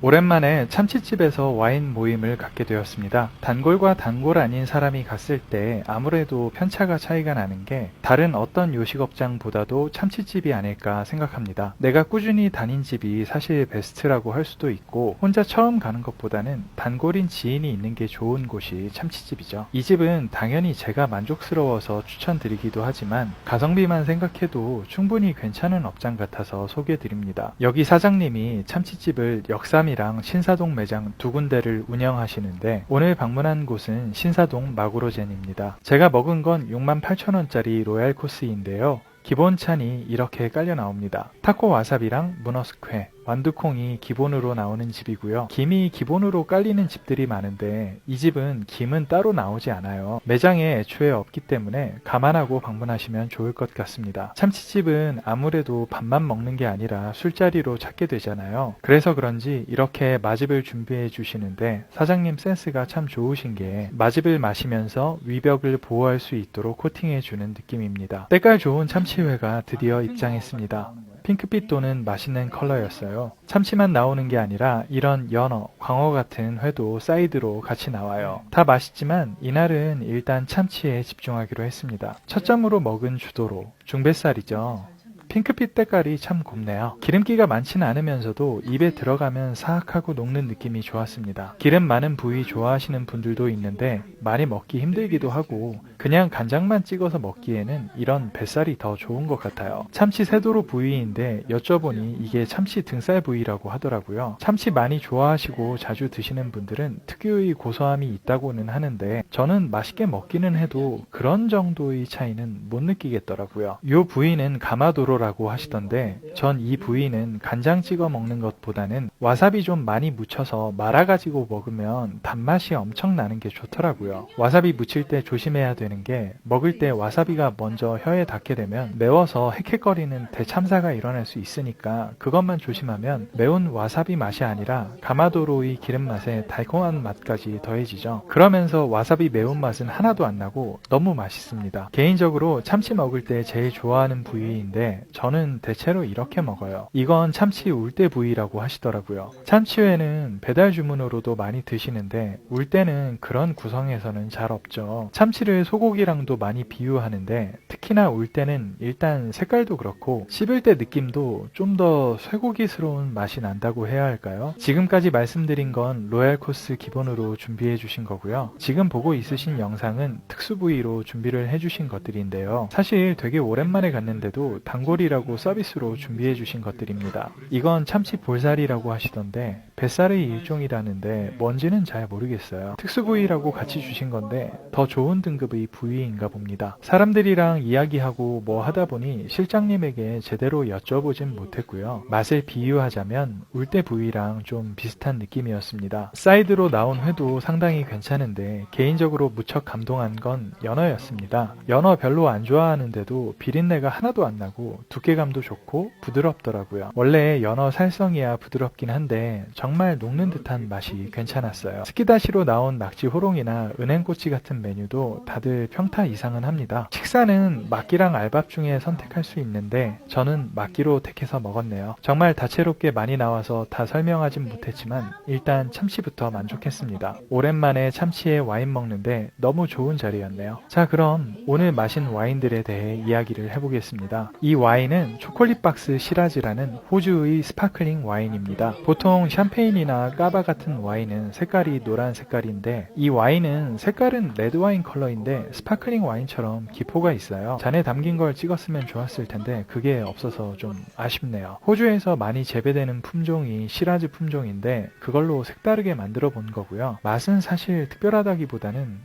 오랜만에 참치집에서 와인 모임을 갖게 되었습니다. 단골과 단골 아닌 사람이 갔을 때 아무래도 편차가 차이가 나는 게 다른 어떤 요식업장보다도 참치집이 아닐까 생각합니다. 내가 꾸준히 다닌 집이 사실 베스트라고 할 수도 있고 혼자 처음 가는 것보다는 단골인 지인이 있는 게 좋은 곳이 참치집이죠. 이 집은 당연히 제가 만족스러워서 추천드리기도 하지만 가성비만 생각해도 충분히 괜찮은 업장 같아서 소개드립니다. 여기 사장님이 참치집을 역삼이랑 신사동 매장 두 군데를 운영하시는데 오늘 방문한 곳은 신사동 마구로젠입니다. 제가 먹은 건 68,000원짜리 로얄 코스인데요. 기본 찬이 이렇게 깔려 나옵니다. 타코 와사비랑 문어 스퀘, 완두콩이 기본으로 나오는 집이고요. 김이 기본으로 깔리는 집들이 많은데 이 집은 김은 따로 나오지 않아요. 매장에 애초에 없기 때문에 감안하고 방문하시면 좋을 것 같습니다. 참치집은 아무래도 밥만 먹는 게 아니라 술자리로 찾게 되잖아요. 그래서 그런지 이렇게 맛집을 준비해 주시는데 사장님 센스가 참 좋으신 게 맛집을 마시면서 위벽을 보호할 수 있도록 코팅해 주는 느낌입니다. 때깔 좋은 참치회가 드디어 입장했습니다. 핑크빛 도는 맛있는 컬러였어요. 참치만 나오는 게 아니라 이런 연어, 광어 같은 회도 사이드로 같이 나와요. 다 맛있지만 이날은 일단 참치에 집중하기로 했습니다. 첫 점으로 먹은 주도로, 중뱃살이죠. 핑크빛 때깔이 참 곱네요. 기름기가 많지는 않으면서도 입에 들어가면 사악하고 녹는 느낌이 좋았습니다. 기름 많은 부위 좋아하시는 분들도 있는데 많이 먹기 힘들기도 하고 그냥 간장만 찍어서 먹기에는 이런 뱃살이 더 좋은 것 같아요. 참치 세도로 부위인데 여쭤보니 이게 참치 등살 부위라고 하더라고요. 참치 많이 좋아하시고 자주 드시는 분들은 특유의 고소함이 있다고는 하는데 저는 맛있게 먹기는 해도 그런 정도의 차이는 못 느끼겠더라고요. 이 부위는 가마도로 라고 하시던데 전 이 부위는 간장 찍어 먹는 것보다는 와사비 좀 많이 묻혀서 말아가지고 먹으면 단맛이 엄청 나는 게 좋더라고요. 와사비 묻힐 때 조심해야 되는 게 먹을 때 와사비가 먼저 혀에 닿게 되면 매워서 헥헥거리는 대참사가 일어날 수 있으니까 그것만 조심하면 매운 와사비 맛이 아니라 가마도로의 기름 맛에 달콤한 맛까지 더해지죠. 그러면서 와사비 매운맛은 하나도 안 나고 너무 맛있습니다. 개인적으로 참치 먹을 때 제일 좋아하는 부위인데 저는 대체로 이렇게 먹어요. 이건 참치 울대 부위라고 하시더라고요. 참치회는 배달 주문으로도 많이 드시는데 울대는 그런 구성에서는 잘 없죠. 참치를 소고기랑도 많이 비유하는데 특히나 울대는 일단 색깔도 그렇고 씹을 때 느낌도 좀 더 쇠고기스러운 맛이 난다고 해야 할까요? 지금까지 말씀드린 건 로얄 코스 기본으로 준비해 주신 거고요. 지금 보고 있으신 영상은 특수 부위로 준비를 해주신 것들인데요. 사실 되게 오랜만에 갔는데도 단골이라고 서비스로 준비해 주신 것들입니다. 이건 참치 볼살이라고 하시던데 뱃살의 일종이라는데 뭔지는 잘 모르겠어요. 특수부위라고 같이 주신 건데 더 좋은 등급의 부위인가 봅니다. 사람들이랑 이야기하고 뭐 하다 보니 실장님에게 제대로 여쭤보진 못했고요. 맛을 비유하자면 울대 부위랑 좀 비슷한 느낌이었습니다. 사이드로 나온 회도 상당히 괜찮은데 개인적으로 무척 감동한 건 연어였습니다. 연어 별로 안 좋아하는데도 비린내가 하나도 안 나고 두께감도 좋고 부드럽더라고요. 원래 연어 살성이야 부드럽긴 한데 정말 녹는 듯한 맛이 괜찮았어요. 스키다시로 나온 낙지 호롱이나 은행꼬치 같은 메뉴도 다들 평타 이상은 합니다. 식사는 막기랑 알밥 중에 선택할 수 있는데 저는 막기로 택해서 먹었네요. 정말 다채롭게 많이 나와서 다 설명하진 못했지만 일단 참치부터 만족했습니다. 오랜만에 참치에 와인 먹는데 너무 좋은 자리였네요. 자, 그럼 오늘 마신 와인들에 대해 이야기를 해보겠습니다. 이 와인은 초콜릿박스 시라즈라는 호주의 스파클링 와인입니다. 보통 샴페인이나 까바 같은 와인은 색깔이 노란 색깔인데 이 와인은 색깔은 레드와인 컬러인데 스파클링 와인처럼 기포가 있어요. 잔에 담긴 걸 찍었으면 좋았을 텐데 그게 없어서 좀 아쉽네요. 호주에서 많이 재배되는 품종이 시라즈 품종인데 그걸로 색다르게 만들어 본 거고요. 맛은 사실 특별하다기보다는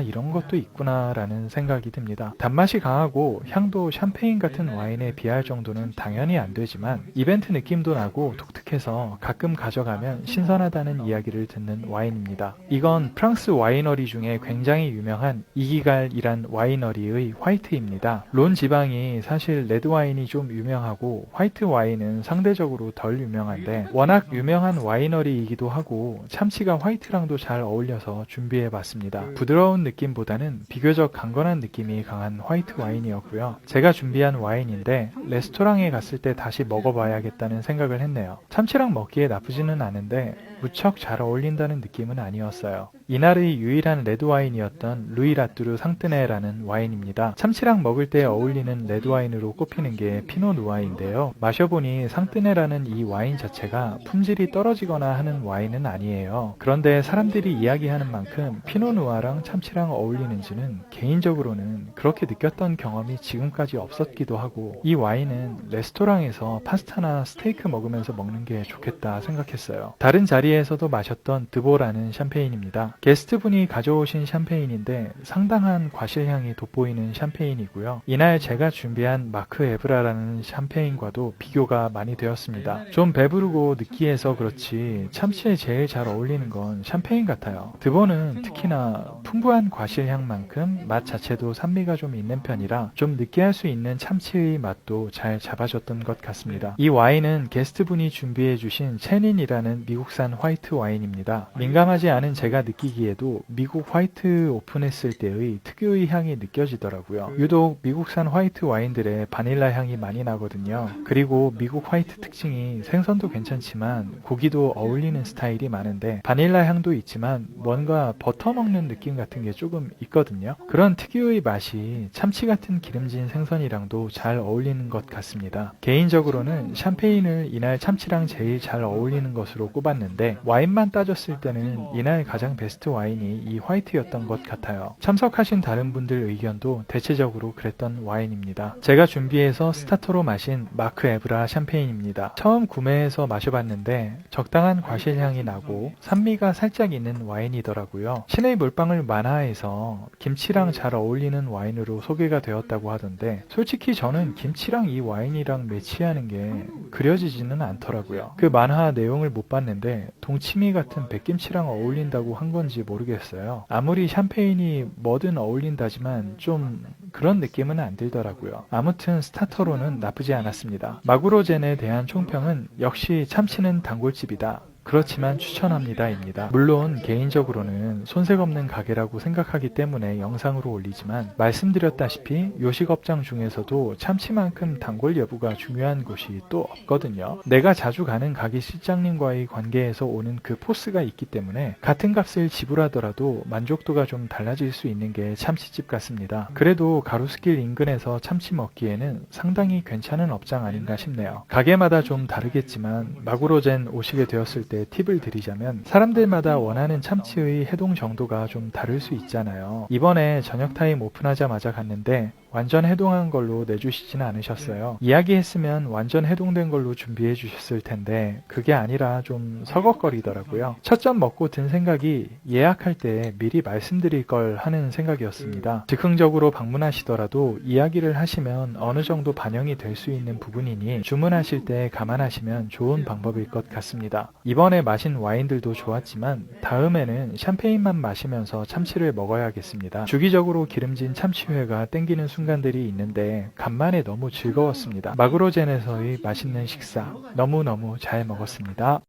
이런 것도 있구나 라는 생각이 듭니다. 단맛이 강하고 향도 샴페인 같은 와인에 비할 정도는 당연히 안 되지만 이벤트 느낌도 나고 독특해서 가끔 가져가면 신선하다는 이야기를 듣는 와인입니다. 이건 프랑스 와이너리 중에 굉장히 유명한 이기갈이란 와이너리의 화이트입니다. 론 지방이 사실 레드 와인이 좀 유명하고 화이트 와인은 상대적으로 덜 유명한데 워낙 유명한 와이너리이기도 하고 참치가 화이트랑도 잘 어울려서 준비해봤습니다. 부드러운 느낌보다는 비교적 강건한 느낌이 강한 화이트 와인이었고요. 제가 준비한 와인인데 먹었는데 레스토랑에 갔을 때 다시 먹어봐야겠다는 생각을 했네요. 참치랑 먹기에 나쁘지는 않은데 무척 잘 어울린다는 느낌은 아니었어요. 이날의 유일한 레드와인이었던 루이라뚜르 상뜨네라는 와인입니다. 참치랑 먹을 때 어울리는 레드와인으로 꼽히는 게 피노누아인데요. 마셔보니 상뜨네라는 이 와인 자체가 품질이 떨어지거나 하는 와인은 아니에요. 그런데 사람들이 이야기하는 만큼 피노누아랑 참치랑 어울리는지는 개인적으로는 그렇게 느꼈던 경험이 지금까지 없었기도 하고, 이 와인은 레스토랑에서 파스타나 스테이크 먹으면서 먹는 게 좋겠다 생각했어요. 다른 자리에서도 마셨던 드보라는 샴페인입니다. 게스트분이 가져오신 샴페인인데 상당한 과실향이 돋보이는 샴페인이고요. 이날 제가 준비한 마크 에브라라는 샴페인과도 비교가 많이 되었습니다. 좀 배부르고 느끼해서 그렇지 참치에 제일 잘 어울리는 건 샴페인 같아요. 드보는 특히나 풍부한 과실향만큼 맛 자체도 산미가 좀 있는 편이라 좀 느끼할 수 있는 참치의 맛도 잘 잡아줬던 것 같습니다. 이 와인은 게스트분이 준비해 주신 체닌이라는 미국산 화이트 와인입니다. 민감하지 않은 제가 느끼기에도 미국 화이트 오픈했을 때의 특유의 향이 느껴지더라고요. 유독 미국산 화이트 와인들의 바닐라 향이 많이 나거든요. 그리고 미국 화이트 특징이 생선도 괜찮지만 고기도 어울리는 스타일이 많은데 바닐라 향도 있지만 뭔가 버터 먹는 느낌 같은 게 조금 있거든요. 그런 특유의 맛이 참치 같은 기름진 생선이랑도 잘 어울리는 것 같습니다. 개인적으로는 샴페인을 이날 참치랑 제일 잘 어울리는 것으로 꼽았는데 와인만 따졌을 때는 이날 가장 베스트 와인이 이 화이트였던 것 같아요. 참석하신 다른 분들 의견도 대체적으로 그랬던 와인입니다. 제가 준비해서 스타터로 마신 마크 에브라 샴페인입니다. 처음 구매해서 마셔봤는데 적당한 과실향이 나고 산미가 살짝 있는 와인이더라고요. 신의 물방울 만화에서 김치랑 잘 어울리는 와인으로 소개가 되었다고 하던데 솔직히 저는 김치랑 이 와인이랑 매치하는 게 그려지지는 않더라고요. 그 만화 내용을 못 봤는데 동치미 같은 백김치랑 어울린다고 한 건지 모르겠어요. 아무리 샴페인이 뭐든 어울린다지만 좀 그런 느낌은 안 들더라고요. 아무튼 스타터로는 나쁘지 않았습니다. 마구로젠에 대한 총평은 역시 참치는 단골집이다. 그렇지만 추천합니다입니다. 물론 개인적으로는 손색 없는 가게라고 생각하기 때문에 영상으로 올리지만 말씀드렸다시피 요식업장 중에서도 참치만큼 단골 여부가 중요한 곳이 또 없거든요. 내가 자주 가는 가게 실장님과의 관계에서 오는 그 포스가 있기 때문에 같은 값을 지불하더라도 만족도가 좀 달라질 수 있는 게 참치집 같습니다. 그래도 가로수길 인근에서 참치 먹기에는 상당히 괜찮은 업장 아닌가 싶네요. 가게마다 좀 다르겠지만 마구로젠 오시게 되었을 때 팁을 드리자면 사람들마다 원하는 참치의 해동 정도가 좀 다를 수 있잖아요. 이번에 저녁 타임 오픈하자마자 갔는데 완전 해동한 걸로 내주시지는 않으셨어요. 이야기했으면 완전 해동된 걸로 준비해 주셨을 텐데 그게 아니라 좀 서걱거리더라고요. 첫 점 먹고 든 생각이 예약할 때 미리 말씀드릴 걸 하는 생각이었습니다. 즉흥적으로 방문하시더라도 이야기를 하시면 어느 정도 반영이 될 수 있는 부분이니 주문하실 때 감안하시면 좋은 방법일 것 같습니다. 이번에 마신 와인들도 좋았지만 다음에는 샴페인만 마시면서 참치를 먹어야겠습니다. 주기적으로 기름진 참치회가 땡기는 순간들이 있는데 간만에 너무 즐거웠습니다. 마구로젠에서의 맛있는 식사 너무너무 잘 먹었습니다.